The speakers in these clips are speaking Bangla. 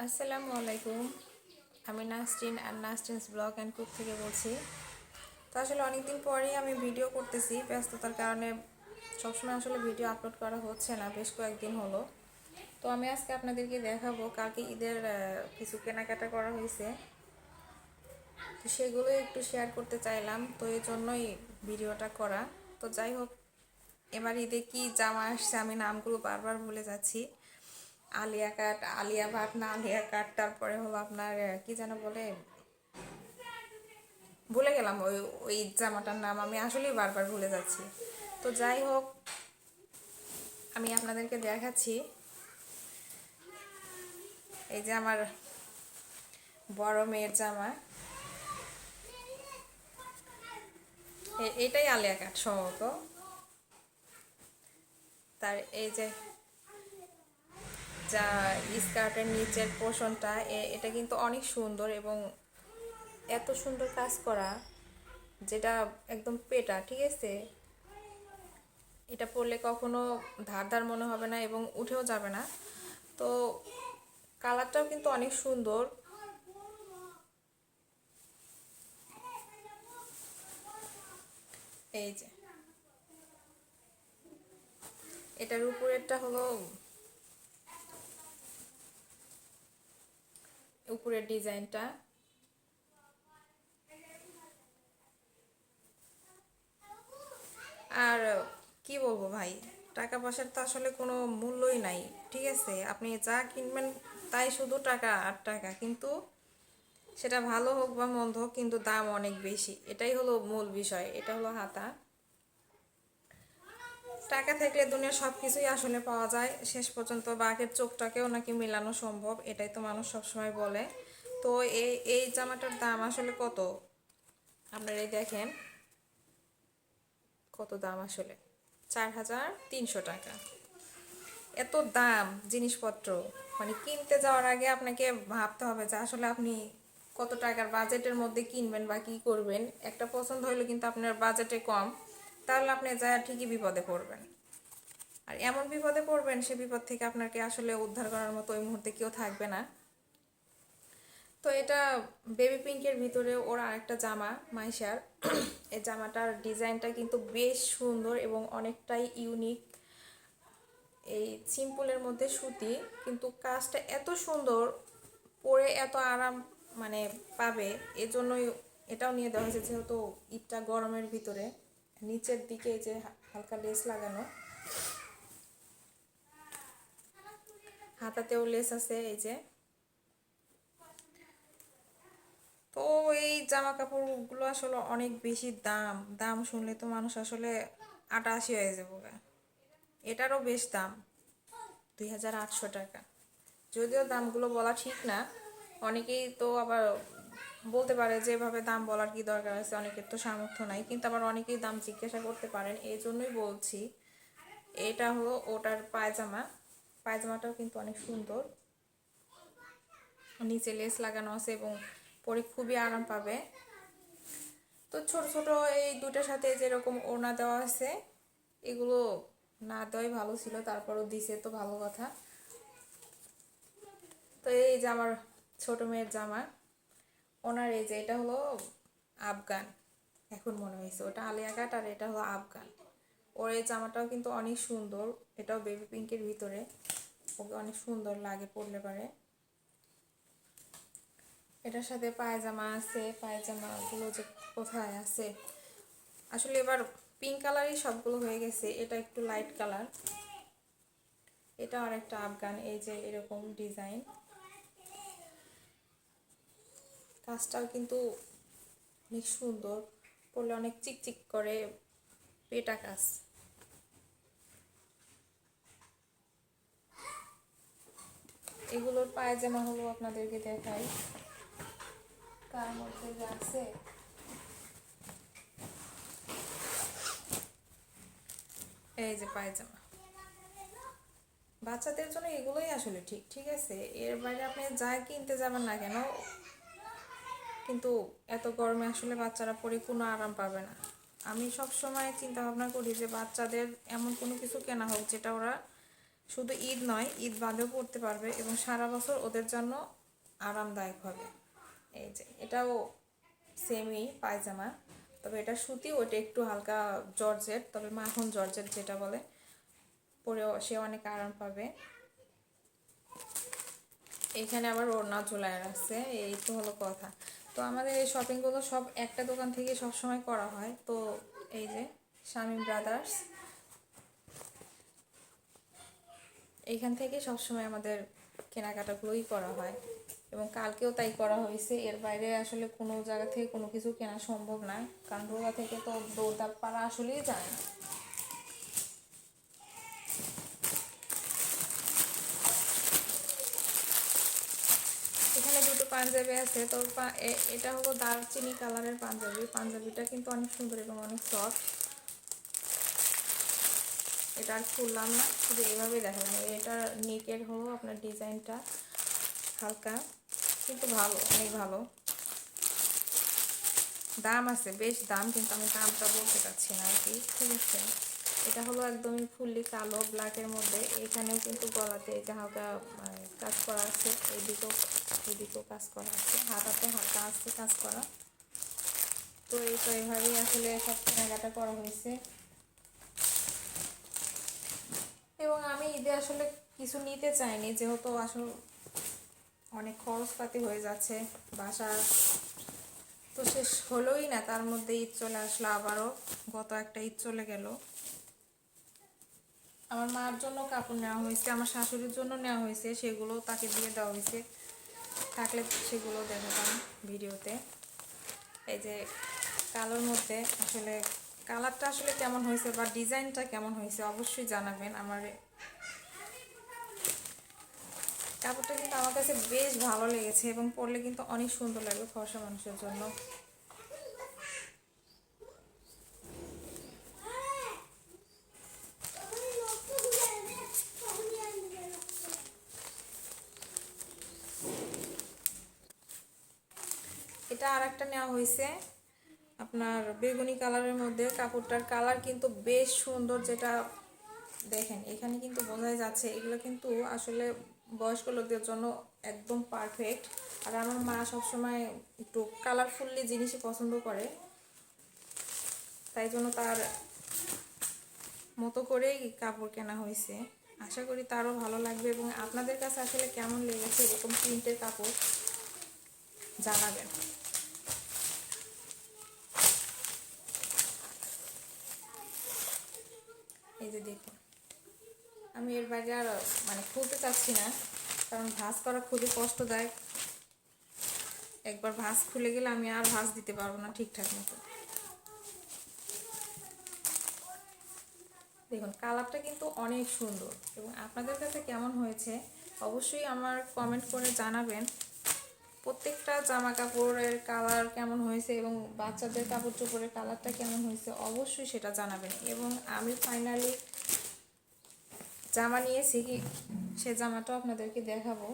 আসসালামু আলাইকুম। আমি নাসরিন আর নাসরিনস ব্লগ অ্যান্ড কুক থেকে বলছি। তো আসলে অনেকদিন পরেই আমি ভিডিও করতেছি, ব্যস্ততার কারণে সবসময় আসলে ভিডিও আপলোড করা হচ্ছে না, বেশ কয়েকদিন হলো। তো আমি আজকে আপনাদেরকে দেখাবো কালকে ঈদের কিছু কেনাকাটা করা হয়েছে, তো সেগুলো একটু শেয়ার করতে চাইলাম, তো এই জন্যই ভিডিওটা করা। তো যাই হোক, এবার ঈদে কি জামা আসছে আমি নামগুলো বারবার ভুলে যাচ্ছি। আলিয়া কাট, আলিয়া ভাট না আলিয়া কাট, তারপরে হলো আপনার কি যেন বলে, ভুলে গেলাম ওই ওই জামাটার নাম, আমি আসলেই বারবার ভুলে যাচ্ছি। তো যাই হোক, আমি আপনাদেরকে দেখাচ্ছি। এই যে আমার বড় মেয়ের জামা, এটাই আলিয়া কাট সম্ভবত। তার এই যে যা স্কার্টের নিচের পোর্শনটা, এটা কিন্তু অনেক সুন্দর এবং এত সুন্দর কাজ করা, যেটা একদম পেটা, ঠিক আছে। এটা পরলে কখনো ধার ধার মনে হবে না এবং উঠেও যাবে না। তো কালারটাও কিন্তু অনেক সুন্দর। এই যে এটার উপরেরটা হলো উপরের ডিজাইনটা, আর কি বলবো ভাই, টাকা পয়সার তো আসলে কোনো মূল্যই নাই, ঠিক আছে। আপনি যা কিনবেন তাই শুধু টাকা আর টাকা, কিন্তু সেটা ভালো হোক বা মন্দ হোক, কিন্তু দাম অনেক বেশি, এটাই হলো মূল বিষয়। এটা হলো হাতা। টাকা থাকলে দুনিয়ার সব কিছুই আসলে পাওয়া যায়, শেষ পর্যন্ত বাঘের চোখটাকেও নাকি মেলানো সম্ভব, এটাই তো মানুষ সবসময় বলে। তো এই জামাটার দাম আসলে কত, আপনারা এই দেখেন কত দাম, আসলে 4,300 টাকা। এত দাম জিনিসপত্র, মানে কিনতে যাওয়ার আগে আপনাকে ভাবতে হবে যে আসলে আপনি কত টাকার বাজেটের মধ্যে কিনবেন বা কী করবেন। একটা পছন্দ হইলে কিন্তু আপনার বাজেটে কম, তাহলে আপনি যা ঠিকই বিপদে পড়বেন। আর এমন বিপদে পড়বেন, সে বিপদ থেকে আপনাকে আসলে উদ্ধার করার মতো ওই মুহূর্তে কেউ থাকবে না। তো এটা বেবি পিঙ্কের ভিতরে ওর আরেকটা জামা মাইশার, এই জামাটার ডিজাইনটা কিন্তু বেশ সুন্দর এবং অনেকটাই ইউনিক। এই সিম্পলের মধ্যে সুতি, কিন্তু কাজটা এত সুন্দর, পরে এত আরাম মানে পাবে, এজন্যই এটাও নিয়ে দেওয়া হয়েছে। যেহেতু ঈদটা গরমের ভিতরে, নিচের দিকে যে হালকা লেস লাগানো, হাতাতেও লেস আছে এই যে। তো এই জামা কাপড়গুলো আসলে অনেক বেশি দাম, দাম শুনলে তো মানুষ আসলে আটাশি হয়ে যাবো গা। এটারও বেশ দাম, 2,800 টাকা। যদিও দামগুলো বলা ঠিক না, অনেকেই তো আবার বলতে পারে যে এভাবে দাম বলার কি দরকার আছে, অনেকের তো সামর্থ্য নাই, কিন্তু আবার অনেকেই দাম জিজ্ঞাসা করতে পারেন, এই জন্যই বলছি। এটা হলো ওটার পায়জামা, পায়জামাটাও কিন্তু অনেক সুন্দর, নিচে লেস লাগানো আছে এবং পরে খুবই আরাম পাবে। তো ছোট ছোট এই দুটার সাথে যেরকম ওড়না দেওয়া আছে, এগুলো না দেওয়াই ভালো ছিল, তারপরও দিছে তো ভালো কথা। তো এই যে আমার ছোট মেয়ের জামা, ওনার এই যে এটা হলো আফগান, এখন মনে হয়েছে ওটা আলিয়া কাট আর এটা হলো আফগান। ওর এই জামাটাও কিন্তু অনেক সুন্দর, এটাও বেবি পিঙ্কের ভিতরে, ওকে অনেক সুন্দর লাগে পরলে পারে। এটার সাথে পায়জামা আছে, পায়জামাগুলো যে কোথায় আছে, আসলে এবার পিঙ্ক কালারই সবগুলো হয়ে গেছে, এটা একটু লাইট কালার। এটা আর একটা আফগান, এই যে এরকম ডিজাইন, কাজটাও কিন্তু অনেক সুন্দর, পরলে অনেক চিকচিক করে, পেটা কাজ। এগুলোর পায়জামা হলো আপনাদেরকে দেখাই, তার মধ্যে যে আছে, এই যে পায়জামা, বাচ্চাদের জন্য এগুলোই আসলে ঠিক, ঠিক আছে। এর বাইরে আপনি যা কিনতে যাবেন না কেন, কিন্তু এত গরমে আসলে বাচ্চারা পরে কোনো আরাম পাবে না। আমি সব সময় চিন্তা ভাবনা করি যে বাচ্চাদের এমন কোনো কিছু কেনা হোক যেটা ওরা শুধু ঈদ নয়, ঈদ বাদেও পরতে পারবে এবং সারা বছর ওদের জন্য আরামদায়ক হবে। এই যে এটাও সেমই পায়জামা, তবে এটা সুতি, ওটা একটু হালকা জর্জেট, তবে মাখন জর্জেট যেটা বলে, পরেও সে অনেক আরাম পাবে। এখানে আবার ওড়না ঝোলায় রাখছে, এই তো হলো কথা। তো আমাদের এই শপিংগুলো সব একটা দোকান থেকে সবসময় করা হয়। তো এই যে শামীম ব্রাদার্স, এইখান থেকে সবসময় আমাদের কেনাকাটাগুলোই করা হয় এবং কালকেও তাই করা হয়েছে। এর বাইরে আসলে কোনো জায়গা থেকে কোনো কিছু কেনা সম্ভব না, কারণ রোজা থেকে তো দৌড়দাপ পাড়া আসলেই যায় না। এখানে দুটো পাঞ্জাবি আছে, তো এটা হলো দারচিনি কালারের পাঞ্জাবি। পাঞ্জাবিটা কিন্তু অনেক সুন্দর এবং অনেক সফট। এটা আর খুললাম না, শুধু এভাবেই দেখালাম। এটার নেকের হলো আপনার ডিজাইনটা হালকা, কিন্তু ভালো, অনেক ভালো। দাম আছে, বেশ দাম, কিন্তু আমি দামটা বলতে চাচ্ছি না আর কি, ঠিক আছে। এটা হলো একদমই ফুললি কালো ব্ল্যাকের মধ্যে। এখানেও কিন্তু গলাতে যে হালকা কাজ করা আছে, এদিকেও কাজ করা আছে, হাতাতে হালকা আছে কাজ করা। তো এই তো এভাবেই আসলে সব কেনাকাটা করা হয়েছে। এবং আমি ঈদে আসলে কিছু নিতে চাইনি, যেহেতু আসলে অনেক খরচপাতি হয়ে যাচ্ছে বাসার, তো শেষ হলোই না, তার মধ্যে ঈদ চলে আসলো আবারও। গত একটা ঈদ চলে গেল। আমার মার জন্য কাপড় নেওয়া হয়েছে, আমার শাশুড়ির জন্য নেওয়া হয়েছে, সেগুলো তাকে দিয়ে দেওয়া হয়েছে, থাকলে সেগুলো দেখাতাম ভিডিওতে। এই যে কালোর মধ্যে আসলে কালারটা আসলে কেমন হয়েছে বা ডিজাইনটা কেমন হয়েছে অবশ্যই জানাবেন। আমার কাপড়টা কিন্তু আমার কাছে বেশ ভালো লেগেছে এবং পরলে কিন্তু অনেক সুন্দর লাগবে ফর্সা মানুষের জন্য। এটা আর একটা নেওয়া হয়েছে আপনার বেগুনি কালারের মধ্যে। কাপড়টার কালার কিন্তু বেশ সুন্দর, যেটা দেখেন এখানে কিন্তু বোঝাই যাচ্ছে এগুলো কিন্তু আসলে বয়স্ক লোকদের জন্য একদম পারফেক্ট। আর আমার মা সবসময় একটু কালারফুললি জিনিসই পছন্দ করে, তাই জন্য তার মতো করেই কাপড় কেনা হয়েছে। আশা করি তারও ভালো লাগবে এবং আপনাদের কাছে আসলে কেমন লেগেছে এরকম প্রিন্টের কাপড় জানাবেন। এই যে দেখুন, আমি এর বাইরে আর খুলতে চাচ্ছি না, কারণ ভাঁজ করা খুবই কষ্টদায়ক। একবার ভাঁজ খুলে গেলে আমি আর ভাঁজ দিতে পারবো না ঠিকঠাক মতো। দেখুন কালারটা কিন্তু অনেক সুন্দর এবং আপনাদের কাছে কেমন হয়েছে অবশ্যই আমার কমেন্ট করে জানাবেন। প্রত্যেকটা জামা কাপড়ের কালার কেমন হয়েছে এবং বাচ্চাদের কাপড় চোপড়ের কালারটা কেমন হয়েছে অবশ্যই সেটা জানাবেন। এবং আমি ফাইনালি জামা নিয়েছি, কি সে জামাটাও আপনাদেরকে দেখাবো।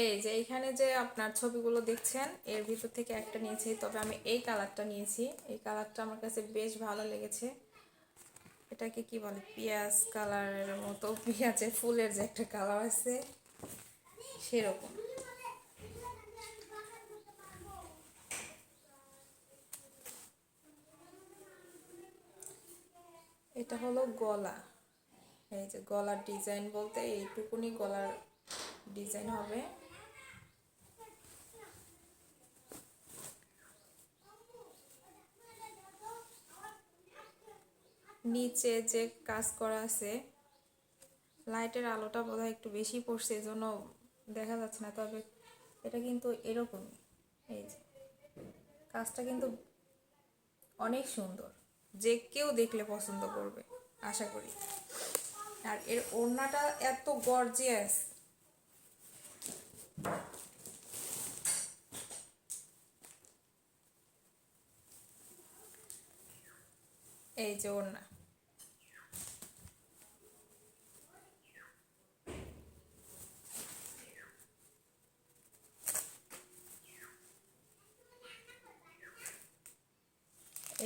এই যে এইখানে যে আপনার ছবিগুলো দেখছেন এর ভিতর থেকে একটা নিয়েছি, তবে আমি এই কালারটা নিয়েছি। এই কালারটা আমার কাছে বেশ ভালো লেগেছে। এটাকে কি বলে, পেঁয়াজ কালারের মতো, পেঁয়াজের ফুলের যে একটা কালার আছে সেরকম। এটা হলো গলা। এই যে গলার ডিজাইন বলতে এইটুকুনি গলার ডিজাইন হবে। নিচে যে কাজ করা আছে, লাইটের আলোটা বোধহয় একটু বেশি পড়ছে এজন্য দেখা যাচ্ছে না, তবে এটা কিন্তু এরকমই। এই যে কাজটা কিন্তু অনেক সুন্দর, যে কেউ দেখলে পছন্দ করবে আশা করি। আর এর ওড়নাটা এত গর্জিয়াস, এই যে ওড়না,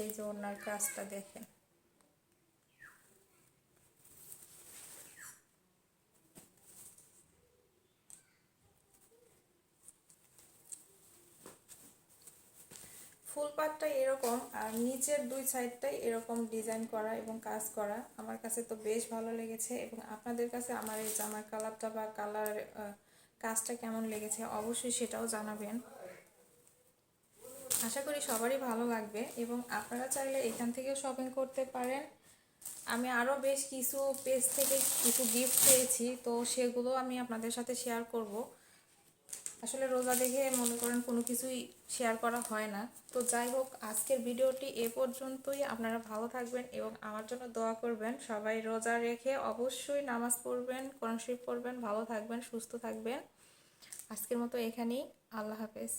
এই যে ওনার কাজটা দেখেন, ফুল পাটটা এরকম আর নিচের দুই সাইডটাই এরকম ডিজাইন করা এবং কাজ করা। আমার কাছে তো বেশ ভালো লেগেছে, এবং আপনাদের কাছে আমার এই জামার কালারটা বা কালার কাজটা কেমন লেগেছে অবশ্যই সেটাও জানাবেন। আশা করি সবারই ভালো লাগবে, এবং আপনারা চাইলে এখান থেকে শপিং করতে পারেন। আমি আরও বেশ কিছু পেজ থেকে কিছু গিফট পেয়েছি, তো সেগুলো আমি আপনাদের সাথে শেয়ার করব। আসলে রোজা দেখে মনে করেন কোনো কিছুই শেয়ার করা হয় না। তো যাই হোক, আজকের ভিডিওটি এ পর্যন্তই। আপনারা ভালো থাকবেন এবং আমার জন্য দোয়া করবেন। সবাই রোজা রেখে অবশ্যই নামাজ পড়বেন, কোরআন শরীফ পড়বেন, ভালো থাকবেন, সুস্থ থাকবেন। আজকের মতো এখানেই, আল্লাহ হাফেজ।